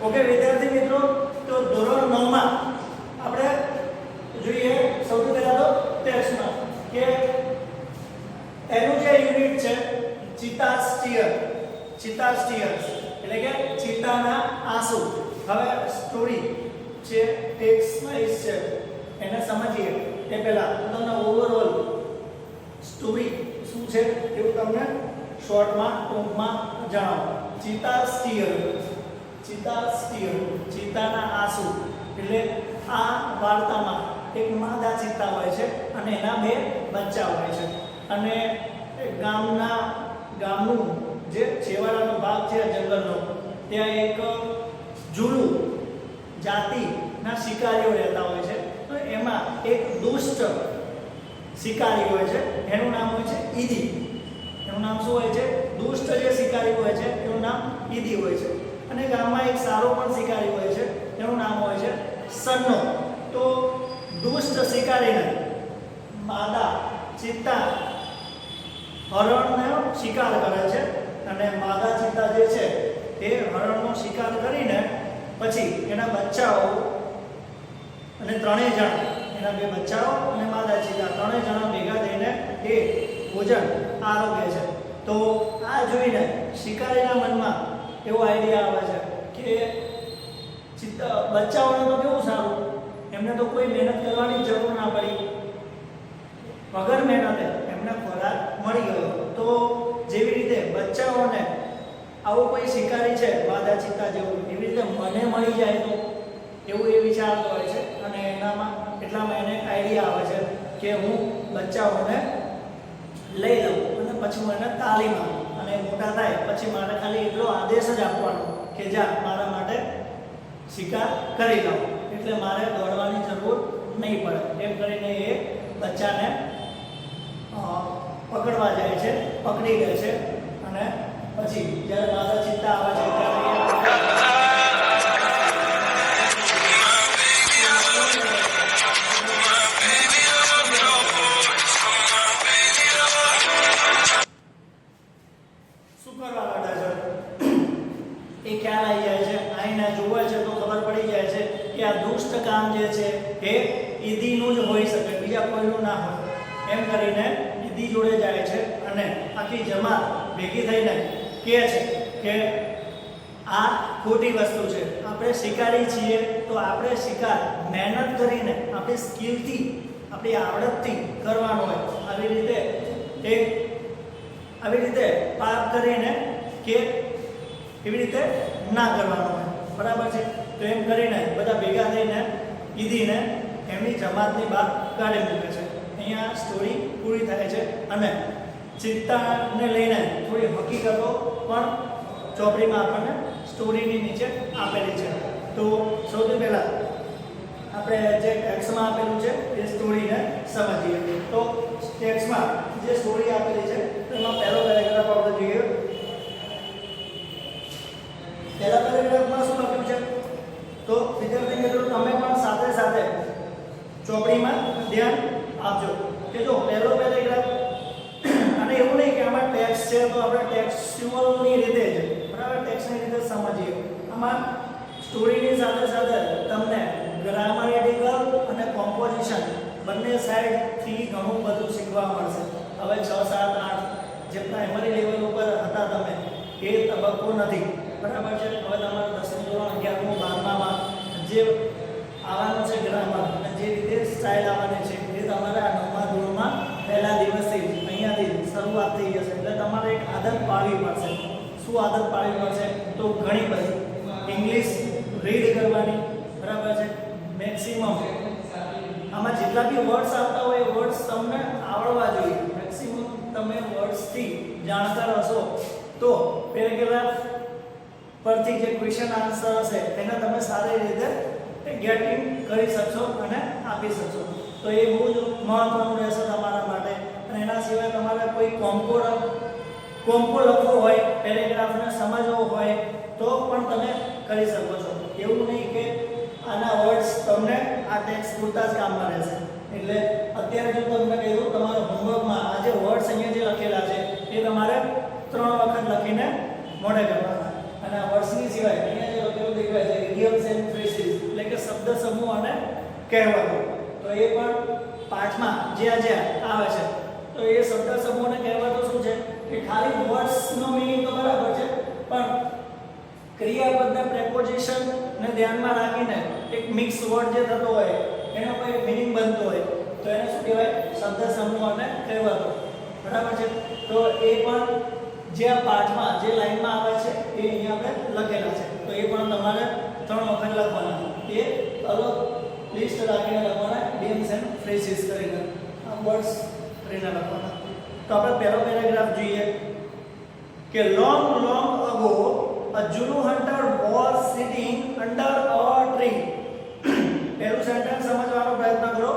Okay વિદ્યાર્થી મિત્રો, તો ધોરણ 9 માં આપણે જોઈએ સૌથી પહેલા તો ટેક્સ્ટમાં કે એનું જે યુનિટ છે ચિત્તાસ્ટીયર એટલે કે ચિત્તાના આંસુ. હવે સ્ટોરી છે ટેક્સ્ટ વાઇઝ છે એને સમજીએ તે પહેલા તમને ઓવરઓલ સ્ટોરી શું છે એવું તમને શોર્ટમાં ટૂંકમાં જણાવો. ચિત્તાસ્ટીયર ચિત્તાના આંસુ એટલે આ વાર્તામાં એક માદા ચિત્તા હોય છે અને એના બે બચ્ચા હોય છે અને ગામનું જે છેવાડાનો ભાગ છે જંગલનો, ત્યાં એક ઝુલુ જાતિના શિકારીઓ રહેતા હોય છે. તો એમાં એક દુષ્ટ શિકારી હોય છે, એનું નામ હોય છે ઈદી. એનું નામ શું હોય છે? દુષ્ટ જે શિકારી હોય છે એનું નામ ઈદી હોય છે. અને ગામમાં એક સારો પણ શિકારી હોય છે, એનું નામ હોય છે સન્નો. તો દુષ્ટ શિકારીને માદા ચિત્તા હરણનો શિકાર કરે છે અને માદા ચિત્તા જે છે એ હરણનો શિકાર કરીને પછી એના બચ્ચાઓ અને ત્રણેય જણ, એના બે બચ્ચાઓ અને માદા ચિત્તા ત્રણેય જણા ભેગા થઈને એ ભોજન આરોગે છે. તો આ જોઈને શિકારીના મનમાં એવો આઈડિયા આવે છે કે બચ્ચાઓને તો કેવું સારું, એમને તો કોઈ મહેનત કરવાની જરૂર ના પડી, વગર મહેનતે એમને ખોરાક મળી ગયો. તો જેવી રીતે બચ્ચાઓને આવું કોઈ શિકારી છે માદા ચિત્તા જેવું, એવી રીતે મને મળી જાય તો એવું એ વિચારતો હોય છે. અને એટલામાં એને આઈડિયા આવે છે કે હું બચ્ચાઓને લઈ લઉં અને પછી હું એને તાલીમ આપું અને મોટા થાય પછી મારે ખાલી એટલો આદેશ જ આપવાનો કે જા મારા માટે શિકાર કરી લો, એટલે મારે દોડવાની જરૂર નહીં પડે. એમ કરીને એ બચ્ચાને પકડવા જાય છે, પકડી લે છે અને પછી જ્યારે માદા ચિત્તા આવે છે ત્યારે શું કરવા માંડે છે એ ખ્યાલ આવી જાય છે. આઈને જોવે છે તો ખબર પડી જાય છે કે આ દુષ્ટ કામ જે છે એ ઈદીનું જ હોઈ શકે, બીજા કોઈનું ના હોય. એમ કરીને ઈદી જોડે જાય છે અને આખી જમાત ભેગી થઈને કહે છે કે આ ખોટી વસ્તુ છે. આપણે શિકારી છીએ તો આપણે શિકાર મહેનત કરીને આપણી સ્કિલથી, આપણી આવડતથી કરવાનો હોય. આવી રીતે પાપ કરીને કે એવી રીતે ના કરવાનો હોય, બરાબર છે. તો એમ કરીને બધા ભેગા થઈને ઈદીને એમની જમાતની બહાર કાઢી મૂકે છે. અહીંયા સ્ટોરી પૂરી થાય છે અને ચિત્તાને લઈને થોડી હકીકતો પણ ચોપડીમાં આપણને સ્ટોરીની નીચે આપેલી છે. તો સૌથી પહેલાં આપણે જે ટેક્સ્ટમાં આપેલું છે એ સ્ટોરીને સમજીએ. તો ટેક્સ્ટમાં જે સ્ટોરી આપેલી છે એમાં પહેલો પેરેગ્રાફ આપણે જોઈએ. પહેલા પેરેગ્રાફમાં શું લખ્યું છે? તો વિદ્યાર્થી મિત્રો તમે પણ સાથે સાથે ચોપડીમાં ધ્યાન આપજો કે જો પહેલો પેરેગ્રાફ, અને એવું નહીં કે આમાં ટેક્સ્ટ છે તો આપણે ટેક્સ્ચ્યુઅલની રીતે જ, બરાબર, ટેક્સ્ટની રીતે સમજીએ. આમાં સ્ટોરીની સાથે સાથે તમને ગ્રામરિકલ અને કોમ્પોઝિશન બંને સાઈડથી ઘણું બધું શીખવા મળશે. હવે 6, 7, 8 જે પ્રાઇમરી લેવલ ઉપર હતા તમે, એ તબક્કો નથી, બરાબર છે. હવે તમારે 10મું ધોરણ, 11મું, 12માં જે આવવાનું છે ગ્રામર અને જે રીતે સ્ટાઇલ આવવાની છે એ તમારે આ 9મા ધોરણમાં પહેલા દિવસથી અહીંયાથી શરૂઆત થઈ જશે. એટલે તમારે એક આદત પાડવી પડશે. શું આદત પાડવી પડશે? તો ઘણી બધી ઇંગ્લિશ રીડ કરવાની, બરાબર છે. મેક્સિમમ આમાં જેટલા બી વર્ડ્સ આવતા હોય એ વર્ડ્સ તમને આવડવા જોઈએ. મેક્સિમમ તમે વર્ડ્સથી જાણકાર હશો તો પેરેગ્રાફ પરથી જે ક્વેશ્ચન આન્સર હશે એને તમે સારી રીતે ગેટિંગ કરી શકશો અને આપી શકશો. તો એ બહુ જ મહત્વનું રહેશે તમારા માટે. અને એના સિવાય તમારે કોઈ કોમ્પો લખવો હોય, પેરેગ્રાફને સમજવો હોય તો પણ તમે કરી શકો છો. એવું નહીં કે આના વર્ડ્સ તમને આ ટેક્સ્ટ પૂરતા જ કામમાં રહેશે. એટલે અત્યારે જો તમને કહ્યું તમારા હોમવર્કમાં આ જે વર્ડ્સ અહીંયા જે લખેલા છે એ તમારે 3 વખત લખીને મોઢે કરવાના. અને આ વર્ડ્સની સિવાય અહીંયા જે લખેલું દેખાય છે ઇડિયમ્સ એન્ડ ફ્રેઝીસ એટલે કે શબ્દ સમૂહ અને કહેવતો, તો એ પણ પાઠમાં જ્યાં આવે છે તો એ શબ્દ સમૂહ અને કહેવતો શું છે કે ખાલી વર્ડ્સ નો મીનિંગ તો બરાબર છે પણ ક્રિયાપદના પ્રેપોઝિશન ને ધ્યાનમાં રાખીને એક મિક્સ વર્ડ જે થતો હોય એનો કોઈ મીનિંગ બનતો હોય તો એને શું કહેવાય શબ્દ સમૂહ અને કહેવતો, બરાબર છે. તો એ પણ જે આ પાઠમાં જે લાઈનમાં આવે છે એ અહીંયા આપણે લખેલા છે, તો એ પણ તમારે 3 વખત લખવાના, એ અલગ લિસ્ટ રાખીને લખવાના, ઇડિયમ્સ એન્ડ ફ્રેઝીસ કરીને આ વર્ડ્સ કરીને લખવાના. તો આપણે પહેલો પેરેગ્રાફ જોઈએ કે long ago a Zulu hunter was sitting under a tree. પહેલું સેન્ટેન્સ સમજવાનો પ્રયત્ન કરો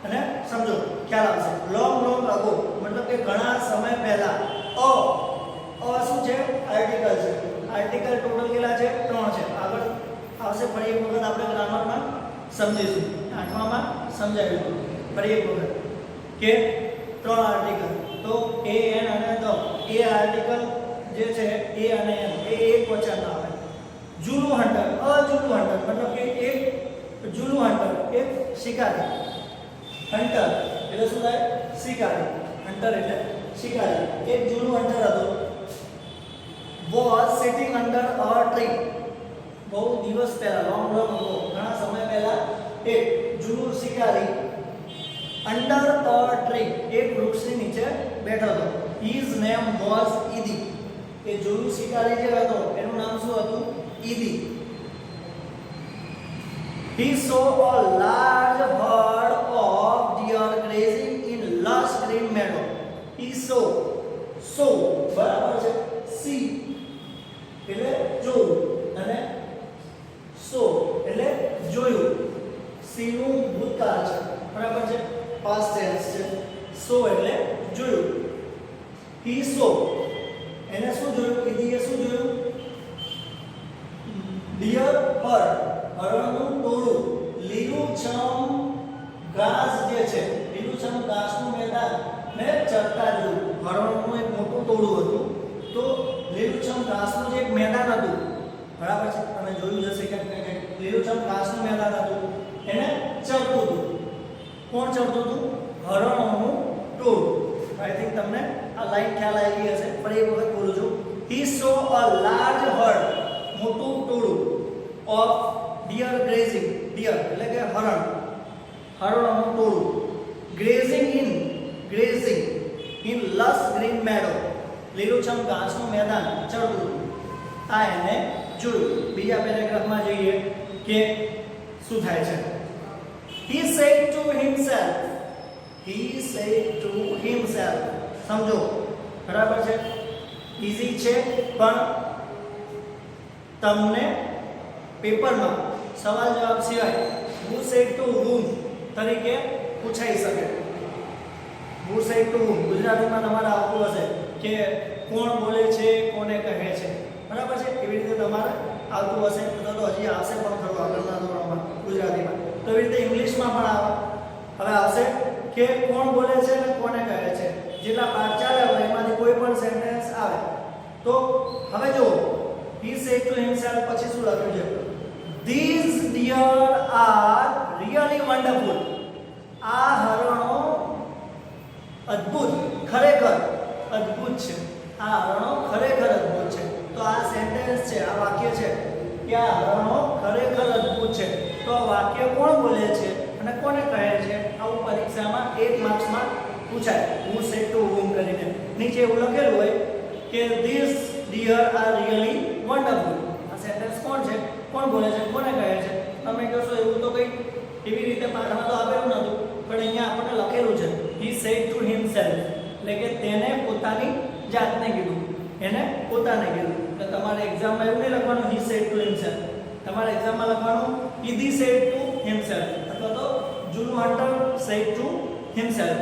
અને સમજો, ખ્યાલ આવશે. લોંગ અગો મતલબ કે ઘણા સમય પહેલા. અ શું છે? આર્ટિકલ છે. આર્ટિકલ ટોટલ કેટલા છે? 3 છે. આગળ આવશે, ફરી એક વખત આપણે ગ્રામરમાં સમજીશું, 8માં સમજાવ્યું. ફરી એક વખત કે 3 આર્ટિકલ, તો એ એન અને ધ. એ આર્ટિકલ જે છે એ અને એન એ એક વચન આવે. ઝુલુ હન્ટર, ઝુલુ હન્ટર મતલબ કે એક ઝુલુ હન્ટર એક શિકારી. હન્ટર એટલે શું થાય? શિકારી. હન્ટર એટલે શિકારી. એક ઝુલુ હન્ટર હતો. was sitting under a tree. બહુ દિવસ પહેલા, લોંગ અગો ઘણા સમય પહેલા એક ઝુલુ શિકારી under a tree એક વૃક્ષની નીચે બેઠો હતો. his name was Idi. એ ઝુલુ શિકારી જે હતો એનું નામ શું હતું? ઈદી. he saw a large herd of deer grazing in lush green meadow. he saw બરાબર છે, see એટલે જોયું અને saw એટલે જોયું. see નું ભૂતકાળ છે, બરાબર છે, past tense છે. saw એટલે જોયું. he saw એને શું જોયું? ઈદીએ શું જોયું? deer herd, હરણનું ટોળું. લીલુંછમ ઘાસ જે છે, લીલુંછમ ઘાસનું મેદાન ને ચરતા જોયું. હરણનું એક મોટું ટોળું હતું, તો લીલુંછમ ઘાસનું જે એક મેદાન હતું, બરાબર છે, તમે જોયું જશે કે લીલુંછમ ઘાસનું મેદાન હતું એને ચરતું હતું. કોણ ચરતું હતું? હરણોનું ટોળું. આઈ થિંક તમને આ લાઈન ખ્યાલ આવી હશે, ફરી એક વખત બોલું છું. he saw a large herd મોટું ટોળું of deer grazing, deer એટલે કે હરણોનું ટોળું. grazing in lush green meadow લીલુંછમ ઘાસનું મેદાન ચરતું. આ એને જોયું. બીજા પેરેગ્રાફમાં જોઈએ કે શું થાય છે. he said to himself. સમજો, બરાબર છે, ઈઝી છે પણ તમને પેપરમાં સવાલ જવાબ સિવાય who said to whom તરીકે પૂછાઈ શકે. who said to whom ગુજરાતીમાં તમારે આવતું હશે કે કોણ બોલે છે, કોને કહે છે, બરાબર છે, એવી રીતે તમારે આવતું હશે, અથવા તો હજી આવશે પણ ખરું આગળના ધોરણમાં ગુજરાતીમાં. તો એવી રીતે ઇંગ્લિશમાં પણ આવે. હવે આવશે કે કોણ બોલે છે અને કોને કહે છે. જેટલા પાઠ ચાલ્યા હોય એમાંથી કોઈ પણ સેન્ટેન્સ આવે તો હવે જો he said to himself પછી શું લખ્યું છે? these deer are really wonderful. આ હરણો અદ્ભુત, ખરેખર અદ્ભુત છે. આ હરણો ખરેખર અદ્ભુત છે. તો આ સેન્ટેન્સ છે, આ વાક્ય છે કે આ હરણો ખરેખર અદ્ભુત છે. તો આ વાક્ય કોણ બોલે છે અને કોને કહે છે? આવું પરીક્ષામાં 1 માર્ક્સમાં પૂછાય. who said to whom કરીને નીચે એવું લખેલું હોય કે these deer are really wonderful. આ સેન્ટેન્સ કોણ છે, કોણ બોલે છે, કોને કહે છે? તમે કહેશો એવું તો કંઈ એવી રીતે પાઠમાં તો આપેલું નહોતું, પણ અહીંયા આપણને લખેલું છે he said to himself એટલે કે તેને પોતાની જાતને કીધું, એને પોતાને કીધું. એટલે તમારે એક્ઝામમાં એવું નહીં લખવાનું he said to himself, તમારે એક્ઝામમાં લખવાનું Idi said to himself અથવા તો Zulu hunter said to himself.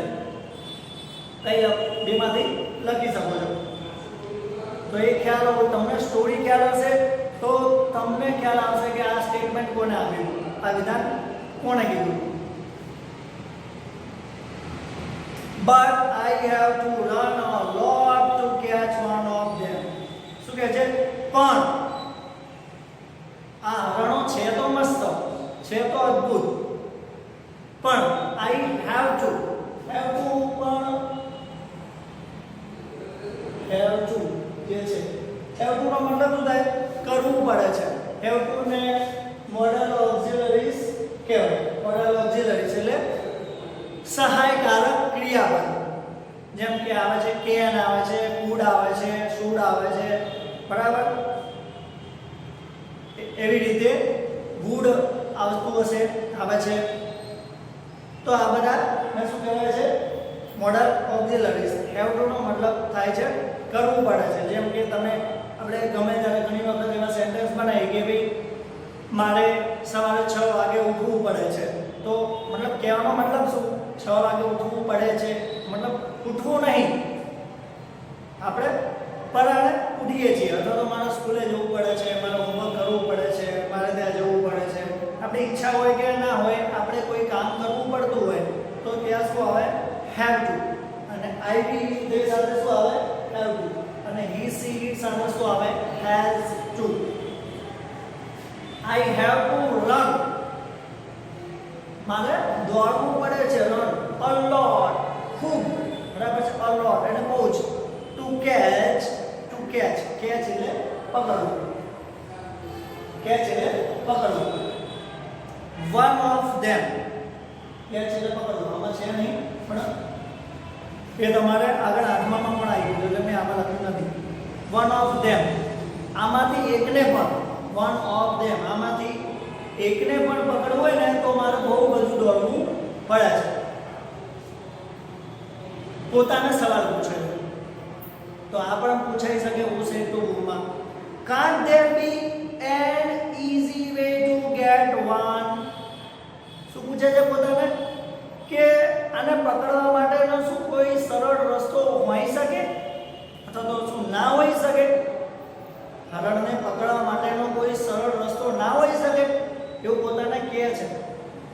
કઈ બેમાંથી લખી શકો છો. તો એ ખ્યાલ હોય, તમને સ્ટોરી ખ્યાલ હશે તો તમને ખ્યાલ આવશે કે આ સ્ટેટમેન્ટ કોને આપ્યું, આ વિધાન કોણે કીધું. but I have to run a lot to catch one of them. શું કહે છે? પણ પણ આઈ હેવ ટુ પણ હેવ ટુ જે છે હેવ ટુ નો મતલબ શું થાય કરવું પડે છે હેવ ટુ ને મોડલ ઓક્સિલરીઝ કહેવાય મોડલ ઓક્સિલરીઝ એટલે સહાયકારક ક્રિયાપદ જેમ કે આવે છે કેન આવે છે કુડ આવે છે શુડ આવે છે બરાબર એવી રીતે વુડ આવતું હશે આવે છે તો આ બધા ને શું કહેવાય છે મોડલ ઓક્સિલરીઝ હેવ ટુ નો મતલબ થાય છે કરવું પડે છે જેમ કે તમે આપણે ગમે ત્યારે ઘણી વખત એવા સેન્ટેન્સ બનાવી કે ભાઈ મારે સવારે 6 વાગે ઉઠવું પડે છે તો મતલબ કહેવાનો મતલબ શું 6 વાગે ઉઠવું પડે છે મતલબ ઉઠવું નહીં આપણે પરાણે ઉઠીએ છીએ અથવા તો મારે સ્કૂલે જવું પડે છે મારે હોમવર્ક કરવું પડે છે મારે ત્યાં જવું પડે છે આપણી ઈચ્છા હોય કે ના હોય આપણે કોઈ કામ કરવું પડતું હોય તો ત્યાં શું આવે હેવ ટુ અને આઈ વી તે સાથે શું આવે હેવ ટુ અને હી સી ઇટ સાથે શું આવે has to I have to run મારે દોડવું પડે છે run a lot ખૂબ બરાબર છે a lot એટલે બહુ જ to catch એટલે પકડવું catch એટલે પકડવું one of them catch એટલે પકડવું આમાં છે નહીં પણ એ તમારે આગળ આત્મામાં પણ આવી ગયું એટલે મેં આમાં લખ્યું નથી one of them આમાંથી એકને પણ one of them આમાંથી એકને પણ પકડવું હોય ને તો મારે બહુ બધું દોડવું પડે છે પોતાને સવાલ પૂછે તો આ પણ પૂછાઈ શકે ઉસે ટુ માં can't there be an easy way to get one શું પૂછે છે પોતાને કે આને પકડવા માટેનો શું કોઈ સરળ રસ્તો હોઈ શકે અથવા તો શું ના હોઈ શકે હરણને પકડવા માટેનો કોઈ સરળ રસ્તો ના હોઈ શકે એવું પોતાને કહે છે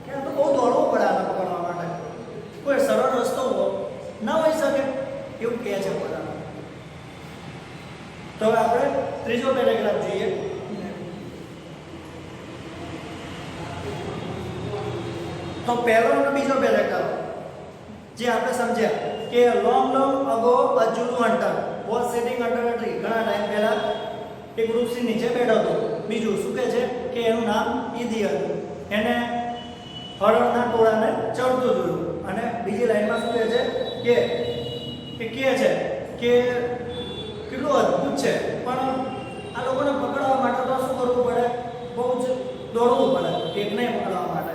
કે આ તો બહુ દોડવું પડે આને પકડવા માટે કોઈ સરળ રસ્તો ના હોઈ શકે એવું કહે છે પોતાને તો હવે આપણે ત્રીજો પેરેગ્રાફ જોઈએ તો પહેલો અને બીજો પેરેગ્રાફ જે આપણે સમજ્યા કે long ago a Zulu hunter was sitting under a tree ઘણા ટાઈમ પહેલા એક વૃક્ષની નીચે બેઠો હતો બીજું શું કહે છે કે એનું નામ ઈદી હતું એને હરણના ટોળાને ચડતું જોયું અને બીજી લાઈનમાં શું કહે છે કે કેટલું અદ્ભુત છે પણ આ લોકોને પકડવા માટે તો શું કરવું પડે બહુ જ દોડવું પડે એકને પકડવા માટે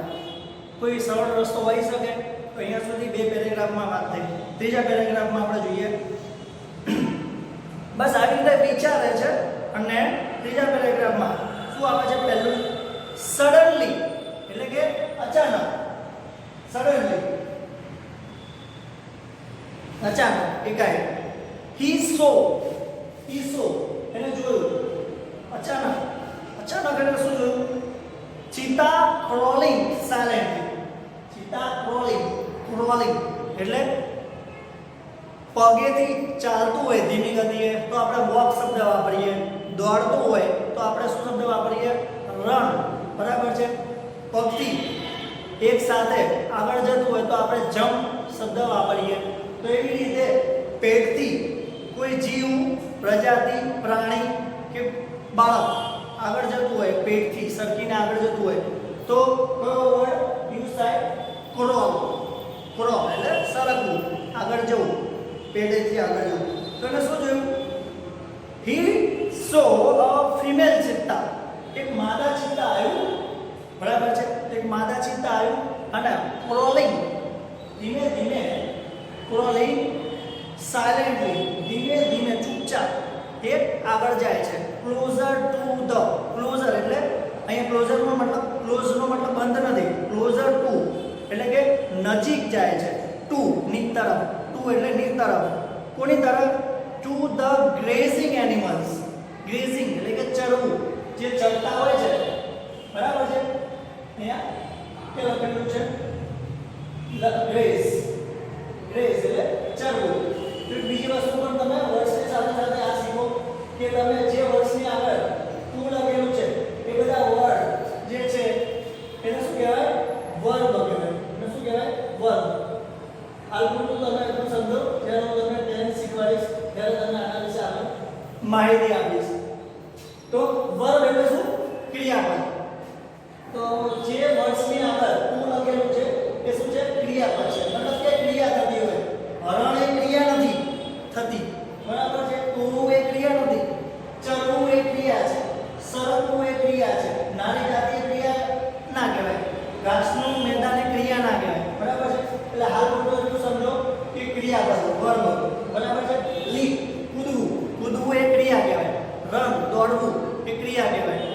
કોઈ સરળ રસ્તો હોઈ શકે તો અહીંયા સુધી બે પેરેગ્રાફમાં વાત થઈ ત્રીજા પેરેગ્રાફમાં આપણે જોઈએ બસ આવી રીતે વિચારે છે અને ત્રીજા પેરેગ્રાફમાં શું આવે છે પહેલું સડનલી એટલે કે અચાનક સડનલી અચાનક એકાએક he saw એને જોયું અચાનક એટલે શું જોયું ચીતા ક્રોલિંગ સાયલેન્ટલી ચીતા ક્રોલિંગ એટલે પગેથી ચાલતું હોય ધીમી ગતિએ તો આપણે વોક શબ્દ વાપરીએ દોડતું હોય તો આપણે શું શબ્દ વાપરીએ રન બરાબર છે પગથી એક સાથે આગળ જતું હોય તો આપણે જમ્પ શબ્દ વાપરીએ તો એવી રીતે પેટથી કોઈ જીવ પ્રજાતિ પ્રાણી કે બાળક આગળ જતું હોય પેટથી સરકીને આગળ જતું હોય તો કયો વર્ડ યુઝ થાય ક્રોલ એટલે સરકવું આગળ જવું પેટેથી આગળ જવું તો એને શું જોયું he saw a female cheetah એક માદા ચિત્તા આવ્યું બરાબર છે એક માદા ચિત્તા આવ્યું અને ક્રોલિંગ ધીમે ધીમે ક્રોલિંગ સાયલેન્ટલી ધીમે ધીમે ચૂપચાપ એક આગળ જાય છે ક્લોઝર ટુ ધ ક્લોઝર એટલે અહીંયા ક્લોઝરનો મતલબ ક્લોઝનો મતલબ બંધ નથી ક્લોઝર ટુ એટલે કે નજીક જાય છે ટુ ની તરફ ટુ એટલે ની તરફ કોની તરફ to the grazing animals grazing એટલે કે ચરવું જે ચરતા હોય છે બરાબર છે અહીંયા કે લખેલું છે ગ્રેઝ એટલે ચરવું તો બીજી વસ્તુ પણ તમે વર્ષની સાથે સાથે આ શીખો કે તમે જે વર્ષની આગળ ટુ લખેલું છે એ બધા વર્ડ જે છે એને શું કહેવાય વર્બ કહેવાય એને શું તો વર્બ એટલે શું? ક્રિયાપદ. તો જે વર્ડ્સની આગળ ટુ લખેલું છે એ શું છે? ક્રિયાપદ છે. મતલબ કે ક્રિયા થતી હોય. હરણ એ ક્રિયા નથી થતી, બરાબર છે? તોડવું એ ક્રિયા નથી, ચરવું એ ક્રિયા છે, સરકવું એ ક્રિયા છે. નાની જાતીય ક્રિયા ના કહેવાય, ઘાસનું મેદાન એ ક્રિયા ના કહેવાય, બરાબર છે? એટલે હાલ પૂરતું એટલું સમજો કે ક્રિયાપદ વર્બ, બરાબર છે? લીપ કૂદવું, કૂદવું એ ક્રિયા કહેવાય. રન દોડવું એ ક્રિયા કહેવાય.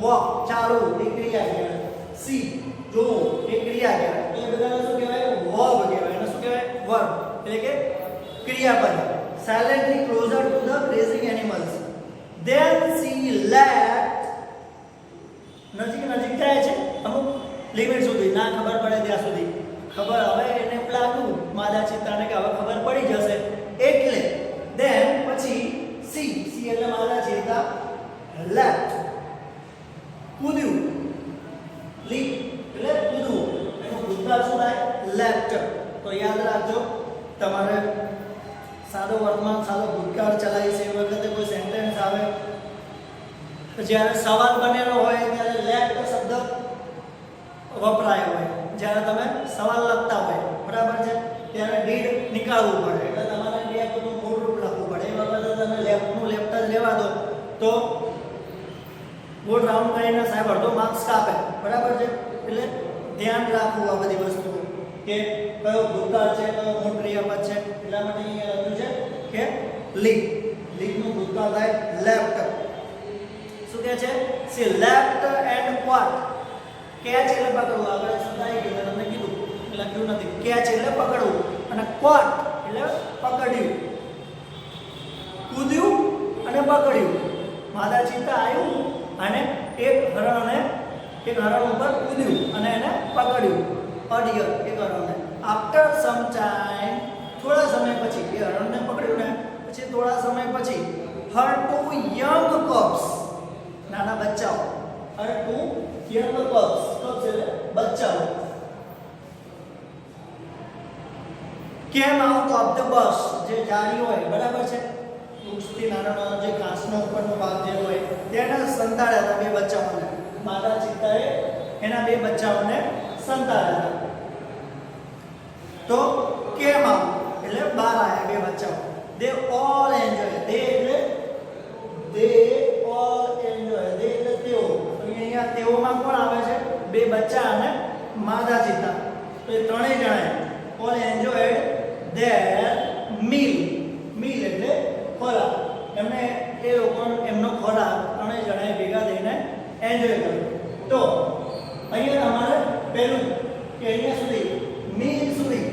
વોક ચાલવું એ ક્રિયા કહેવાય. સી જોવું એ ક્રિયા કહેવાય. એટલે બધાને શું કહેવાય? વર્બ કહેવાય. એને શું કહેવાય? વર્બ એટલે કે ક્રિયાપદ. silently closer to the grazing animals, then she left. નજીક નજીક જાય છે અમુક લિમિટ સુધી, ના ખબર પડે ત્યાં સુધી. ખબર હવે એને લાગ્યું માદા ચિત્તાને કે હવે ખબર પડી જશે, એટલે then પછી સી એટલે માદા ચિત્તા left કૂદ્યું. લીપ એટલે કૂદવું, એનું ભૂતકાળ શું થાય? left. તો યાદ રાખજો, તમારે સાદો વર્તમાન સાદો ભૂતકાળ ચલાવી છે એ વખતે કોઈ સેન્ટેન્સ આવે જ્યારે સવાલ બનેલો હોય ત્યારે લેફ્ટ શબ્દ વપરાયો હોય. જ્યારે તમે સવાલ લખતા હોય, બરાબર છે, ત્યારે ડીડ નીકાળવું પડે, એટલે તમારે લેફ્ટનું મૂળ રૂપ લખવું પડે. એ વખતે તમે લેફ્ટનું લેફ્ટ જ લેવા દો તો બોર્ડ રાઉન્ડ કરીને સાહેબ અડધો માર્ક્સ કાપે, બરાબર છે? એટલે ધ્યાન રાખવું આ બધી વસ્તુ કે કયો ભૂતકાળ છે, કયો મૂળ ક્રિયાપદ છે. એટલા માટે અહીંયા લખ્યું છે કે લીપ. લીપનું ભૂતકાળ થાય લેફ્ટ. શું કહે છે? સી લેફ્ટ એન્ડ ક્વાટ. કેચ એટલે પકડવું, આપણે સમજાઈ ગયું, તમને કીધું, લખ્યું નથી. કેચ એટલે પકડવું અને ક્વાટ એટલે પકડ્યું. કૂદ્યું અને પકડ્યું. માદા ચિત્તા આવ્યું અને એક હરણ ઉપર કૂદ્યું અને એને પકડ્યું. અડિયર એક હરણને. આફ્ટર સમ ટાઈમ થોડા સમય પછી એ હરણને પકડ્યું ને પછી થોડા સમય પછી હર ટુ યંગ કબ્સ, નાના બચ્ચાઓ, her to young cubs, cubs એટલે બચ્ચાઓ, came out of the bus, જે જાળી હોય, બરાબર છે, વૃક્ષથી નાનો જે ઘાસનો ઉપરનો ભાગ જે હોય તેને સંતાડ્યા હતા બે બચ્ચાઓને. માદા ચિત્તાએ એના બે બચ્ચાઓને સંતાડ્યા હતા. તો કેમ આઉટ એટલે બહાર આવ્યા બે બચ્ચાઓ. દે ઓલ એન્જોય. દે એટલે દે ઓલ એન્જોય. દે એટલે તેઓ. તો અહીંયા તેઓમાં કોણ આવે છે? બે બચ્ચા અને માદા ચિત્તા. તો એ ત્રણેય જણાએ all enjoyed their meal. Meal એટલે ખોરાક. એમને એ લોકો એમનો ખોરાક ત્રણેય જણાએ ભેગા થઈને એન્જોય કર્યો. તો અહીંયા તમારે પહેલું કે અહીંયા સુધી મીલ સુધી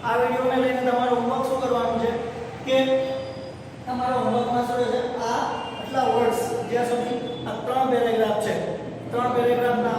આ વિડીયોને લઈને તમારું હોમવર્ક શું કરવાનું છે કે તમારા હોમવર્કમાં શું છે? આ આટલા વર્ડ્સ જ્યાં સુધી આ ત્રણ પેરેગ્રાફ છે, ત્રણ પેરેગ્રાફના